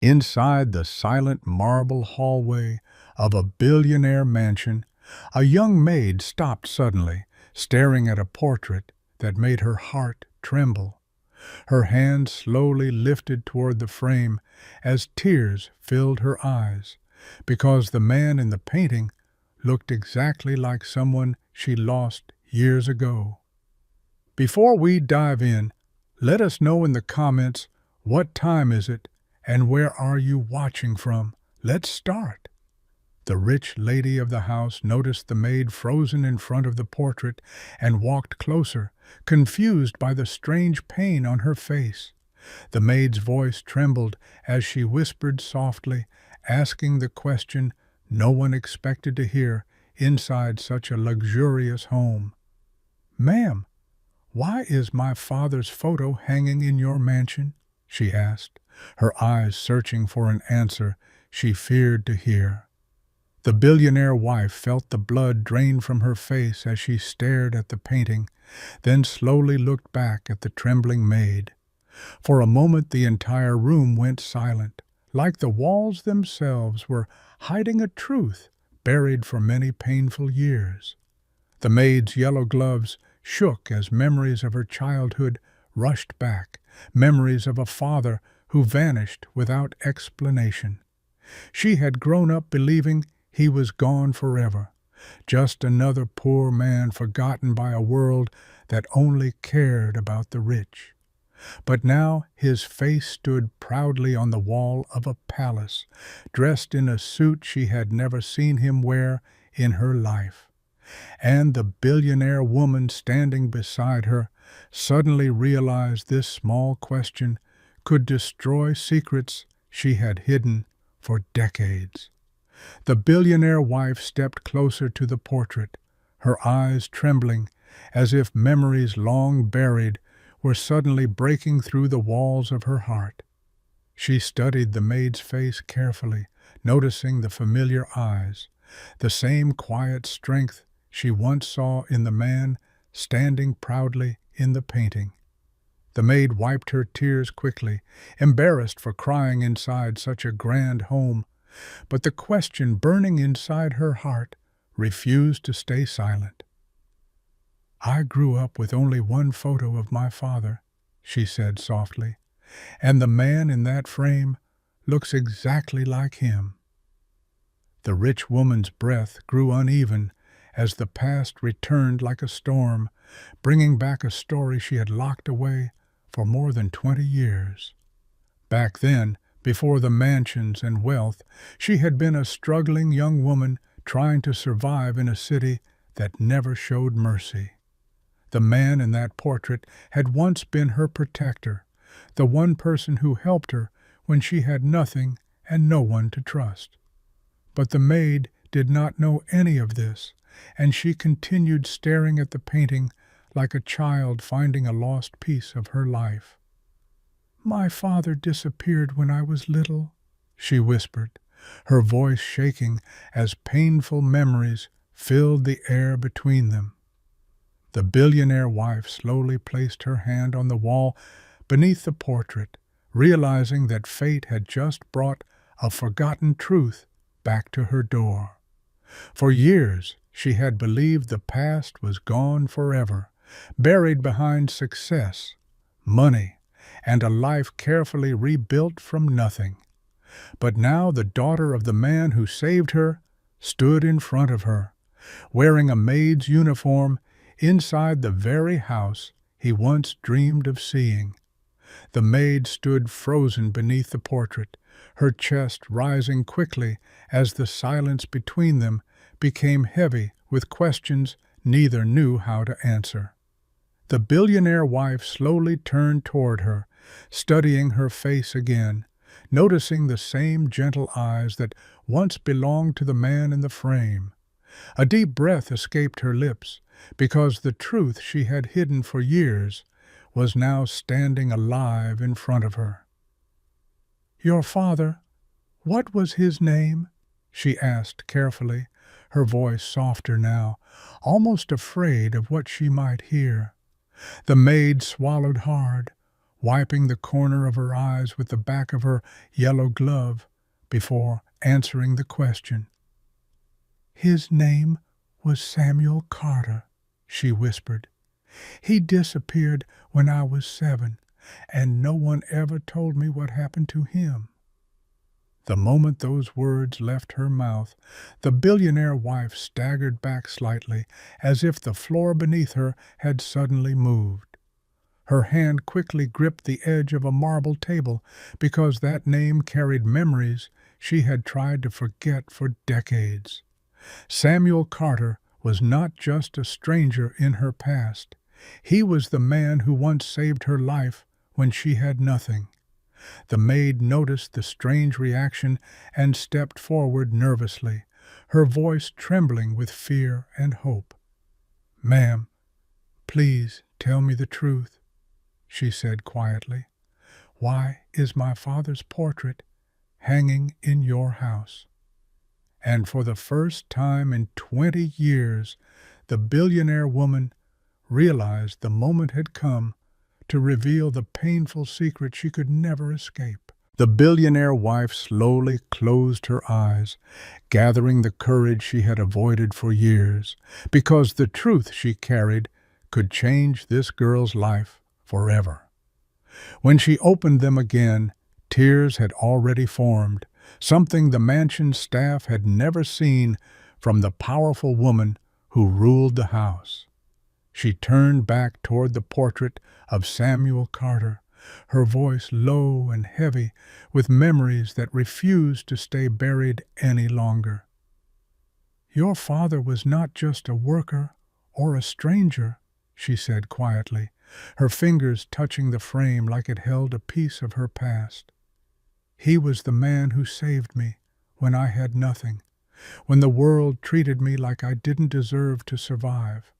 Inside the silent marble hallway of a billionaire mansion, a young maid stopped suddenly, staring at a portrait that made her heart tremble. Her hand slowly lifted toward the frame as tears filled her eyes, because the man in the painting looked exactly like someone she lost years ago. Before we dive in, let us know in the comments, what time is it and where are you watching from? Let's start. The rich lady of the house noticed the maid frozen in front of the portrait and walked closer, confused by the strange pain on her face. The maid's voice trembled as she whispered softly, asking the question no one expected to hear inside such a luxurious home. "Ma'am, why is my father's photo hanging in your mansion?" she asked, her eyes searching for an answer she feared to hear. The billionaire wife felt the blood drain from her face as she stared at the painting, then slowly looked back at the trembling maid. For a moment the entire room went silent, like the walls themselves were hiding a truth buried for many painful years. The maid's yellow gloves shook as memories of her childhood rushed back, memories of a father who vanished without explanation. She had grown up believing he was gone forever, just another poor man forgotten by a world that only cared about the rich. But now his face stood proudly on the wall of a palace, dressed in a suit she had never seen him wear in her life. And the billionaire woman standing beside her suddenly realized this small question could destroy secrets she had hidden for decades. The billionaire wife stepped closer to the portrait, her eyes trembling as if memories long buried were suddenly breaking through the walls of her heart. She studied the maid's face carefully, noticing the familiar eyes, the same quiet strength she once saw in the man standing proudly in the painting. The maid wiped her tears quickly, embarrassed for crying inside such a grand home, but the question burning inside her heart refused to stay silent. "I grew up with only one photo of my father," she said softly, "and the man in that frame looks exactly like him." The rich woman's breath grew uneven as the past returned like a storm, bringing back a story she had locked away for more than 20 years. Back then, before the mansions and wealth, she had been a struggling young woman trying to survive in a city that never showed mercy. The man in that portrait had once been her protector, the one person who helped her when she had nothing and no one to trust. But the maid did not know any of this, and she continued staring at the painting like a child finding a lost piece of her life. "My father disappeared when I was little," she whispered, her voice shaking as painful memories filled the air between them. The billionaire wife slowly placed her hand on the wall beneath the portrait, realizing that fate had just brought a forgotten truth back to her door. For years, she had believed the past was gone forever, buried behind success, money, and a life carefully rebuilt from nothing. But now the daughter of the man who saved her stood in front of her, wearing a maid's uniform inside the very house he once dreamed of seeing. The maid stood frozen beneath the portrait, her chest rising quickly as the silence between them became heavy with questions neither knew how to answer. The billionaire wife slowly turned toward her, studying her face again, noticing the same gentle eyes that once belonged to the man in the frame. A deep breath escaped her lips, because the truth she had hidden for years was now standing alive in front of her. "Your father, what was his name?" she asked carefully, her voice softer now, almost afraid of what she might hear. The maid swallowed hard, wiping the corner of her eyes with the back of her yellow glove before answering the question. "His name was Samuel Carter," she whispered. "He disappeared when I was 7, and no one ever told me what happened to him." The moment those words left her mouth, the billionaire wife staggered back slightly, as if the floor beneath her had suddenly moved. Her hand quickly gripped the edge of a marble table, because that name carried memories she had tried to forget for decades. Samuel Carter was not just a stranger in her past. He was the man who once saved her life when she had nothing. The maid noticed the strange reaction and stepped forward nervously, her voice trembling with fear and hope. "Ma'am, please tell me the truth," she said quietly. "Why is my father's portrait hanging in your house?" And for the first time in 20 years, the billionaire woman realized the moment had come to reveal the painful secret she could never escape. The billionaire wife slowly closed her eyes, gathering the courage she had avoided for years, because the truth she carried could change this girl's life forever. When she opened them again, tears had already formed, something the mansion staff had never seen from the powerful woman who ruled the house. She turned back toward the portrait of Samuel Carter, her voice low and heavy with memories that refused to stay buried any longer. "Your father was not just a worker or a stranger," she said quietly, her fingers touching the frame like it held a piece of her past. "He was the man who saved me when I had nothing, when the world treated me like I didn't deserve to survive."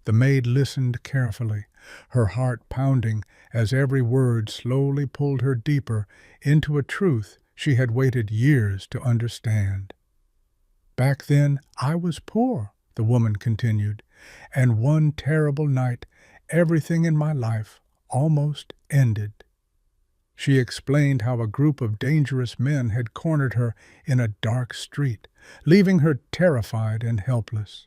The maid listened carefully, her heart pounding as every word slowly pulled her deeper into a truth she had waited years to understand. "Back then I was poor," the woman continued, "and one terrible night everything in my life almost ended." She explained how a group of dangerous men had cornered her in a dark street, leaving her terrified and helpless.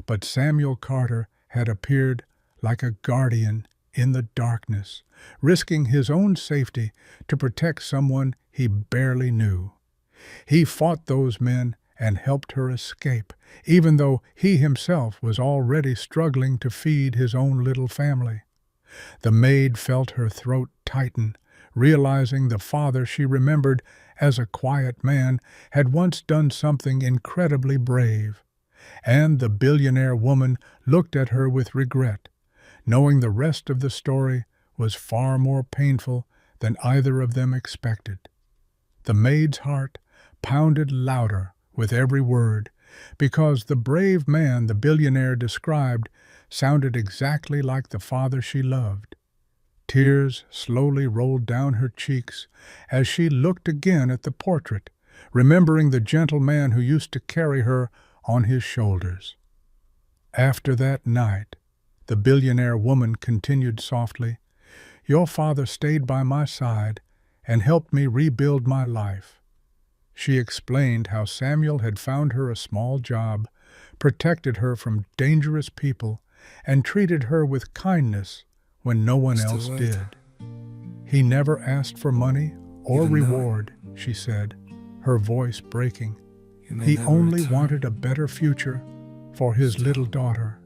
But Samuel Carter had appeared like a guardian in the darkness, risking his own safety to protect someone he barely knew. He fought those men and helped her escape, even though he himself was already struggling to feed his own little family. The maid felt her throat tighten, realizing the father she remembered as a quiet man had once done something incredibly brave. And the billionaire woman looked at her with regret, knowing the rest of the story was far more painful than either of them expected. The maid's heart pounded louder with every word, because the brave man the billionaire described sounded exactly like the father she loved. Tears slowly rolled down her cheeks as she looked again at the portrait, remembering the gentle man who used to carry her on his shoulders. "After that night," the billionaire woman continued softly, "your father stayed by my side and helped me rebuild my life." She explained how Samuel had found her a small job, protected her from dangerous people, and treated her with kindness when no one else did. "He never asked for money or reward," she said, her voice breaking. "He only wanted a better future for his little daughter."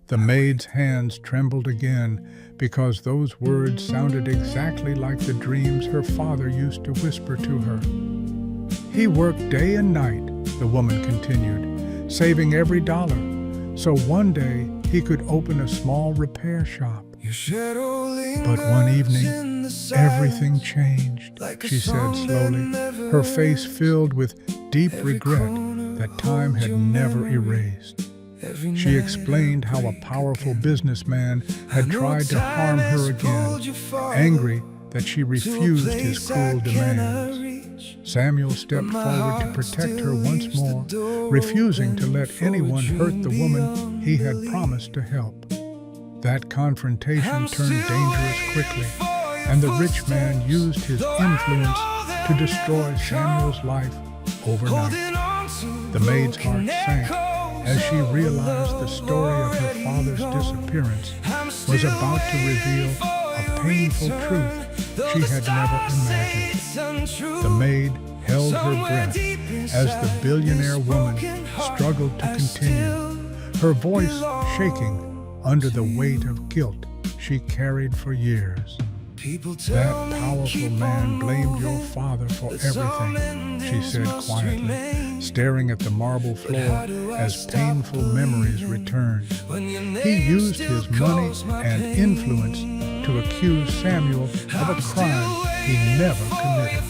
The maid's hands trembled again because those words sounded exactly like the dreams her father used to whisper to her. "He worked day and night," the woman continued, "saving every dollar, so one day he could open a small repair shop. But one evening, everything changed," she said slowly, her face filled with deep regret that time had never erased. She explained how a powerful businessman had tried to harm her again, angry that she refused his cruel demands. Samuel stepped forward to protect her once more, refusing to let anyone hurt the woman he had promised to help. That confrontation turned dangerous quickly, and the rich man used his influence to destroy Samuel's life overnight. The maid's heart sank as she realized the story of her father's disappearance was about to reveal a painful truth she had never imagined. The maid held her breath as the billionaire woman struggled to continue, her voice shaking under the weight of guilt she carried for years. That powerful man blamed your father for everything, she said quietly, staring at the marble floor as painful memories returned. He used his money and influence to accuse Samuel of a crime he never committed.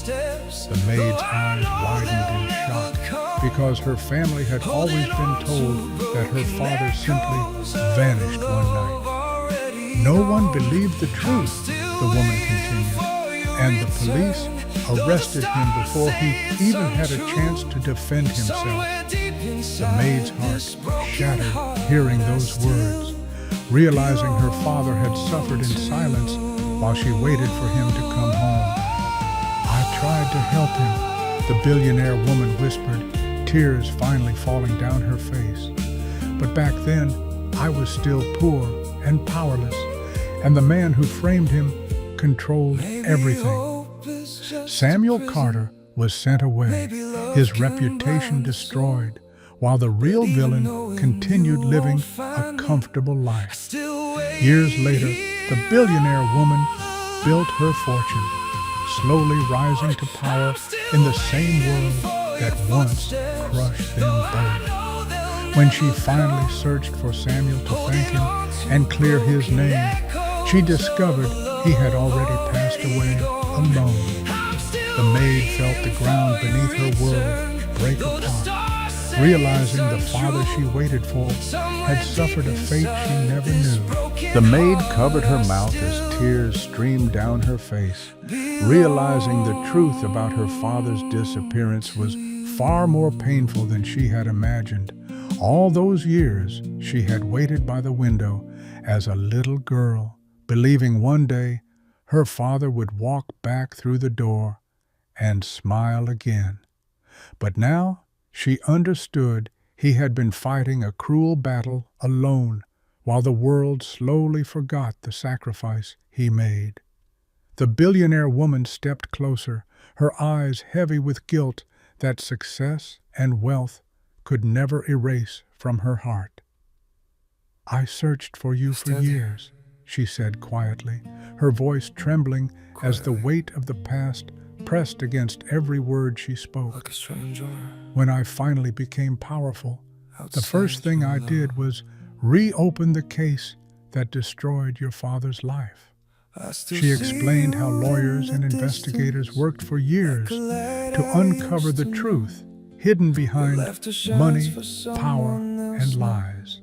The maid's eyes widened in shock because her family had always been told that her father simply vanished one night. No one believed the truth, the woman continued, and the police arrested him before he even had a chance to defend himself. The maid's heart shattered hearing those words, realizing her father had suffered in silence while she waited for him to come home. I tried to help him, the billionaire woman whispered, tears finally falling down her face. But back then, I was still poor and powerless, and the man who framed him controlled everything. Samuel Carter was sent away, his reputation destroyed, while the real villain continued living a comfortable life. Years later, the billionaire woman built her fortune, slowly rising to power in the same world that once crushed them both. When she finally searched for Samuel to thank him and clear his name, she discovered he had already passed away alone. The maid felt the ground beneath her world break apart, realizing the father she waited for had suffered a fate she never knew. The maid covered her mouth as tears streamed down her face, realizing the truth about her father's disappearance was far more painful than she had imagined. All those years she had waited by the window as a little girl, believing one day her father would walk back through the door and smile again. But now she understood he had been fighting a cruel battle alone, while the world slowly forgot the sacrifice he made. The billionaire woman stepped closer, her eyes heavy with guilt that success and wealth could never erase from her heart. I searched for you for years, she said quietly, her voice trembling as the weight of the past pressed against every word she spoke. When I finally became powerful, the first thing I did was reopen the case that destroyed your father's life. She explained how lawyers and investigators worked for years to uncover the truth hidden behind money, power, and lies.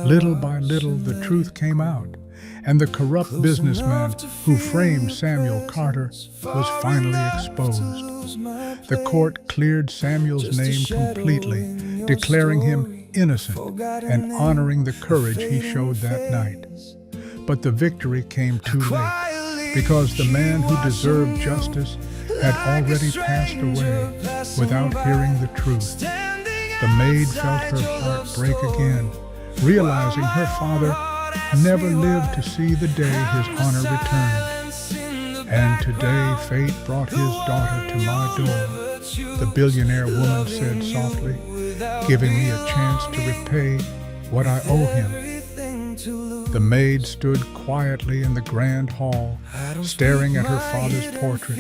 Little by little, the truth came out, and the corrupt businessman who framed Samuel Carter was finally exposed. The court cleared Samuel's name completely, declaring him innocent and honoring the courage he showed that night. But the victory came too late, because the man who deserved justice had already passed away without hearing the truth. The maid felt her heart break again, realizing her father never lived to see the day his honor returned. And today fate brought his daughter to my door, the billionaire woman said softly, giving me a chance to repay what I owe him. The maid stood quietly in the grand hall, staring at her father's portrait,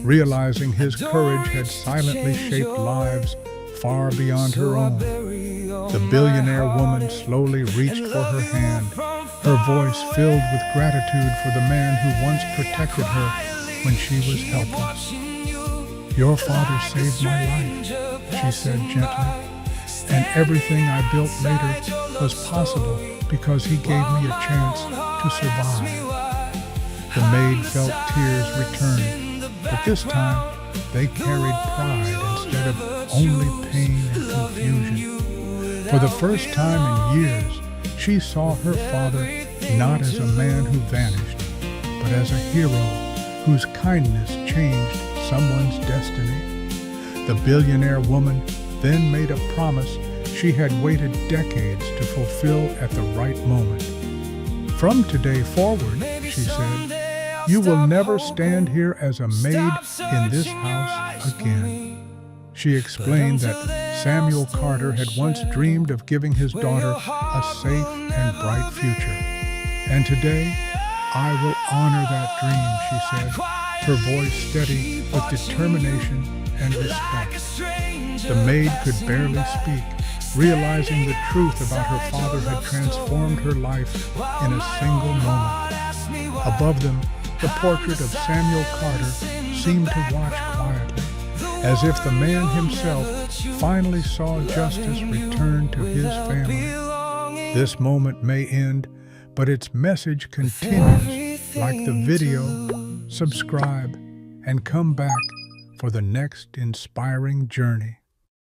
realizing his courage had silently shaped lives far beyond her own. The billionaire woman slowly reached for her hand, her voice filled with gratitude for the man who once protected her when she was helpless. Your father saved my life, she said gently, and everything I built later was possible because he gave me a chance to survive. The maid felt tears return, but this time they carried pride instead of only pain and confusion. For the first time in years, She saw her father not as a man who vanished, but as a hero whose kindness changed someone's destiny. The billionaire woman then made a promise she had waited decades to fulfill at the right moment. "From today forward," she said, "you will never stand here as a maid in this house again." She explained that Samuel Carter had once dreamed of giving his daughter a safe and bright future. "And today, I will honor that dream," she said, her voice steady with determination and respect. The maid could barely speak, realizing the truth about her father had transformed her life in a single moment. Above them, the portrait of Samuel Carter seemed to watch quietly, as if the man himself finally saw justice return to his family. This moment may end, but its message continues. Like the video, subscribe, and come back for the next inspiring journey.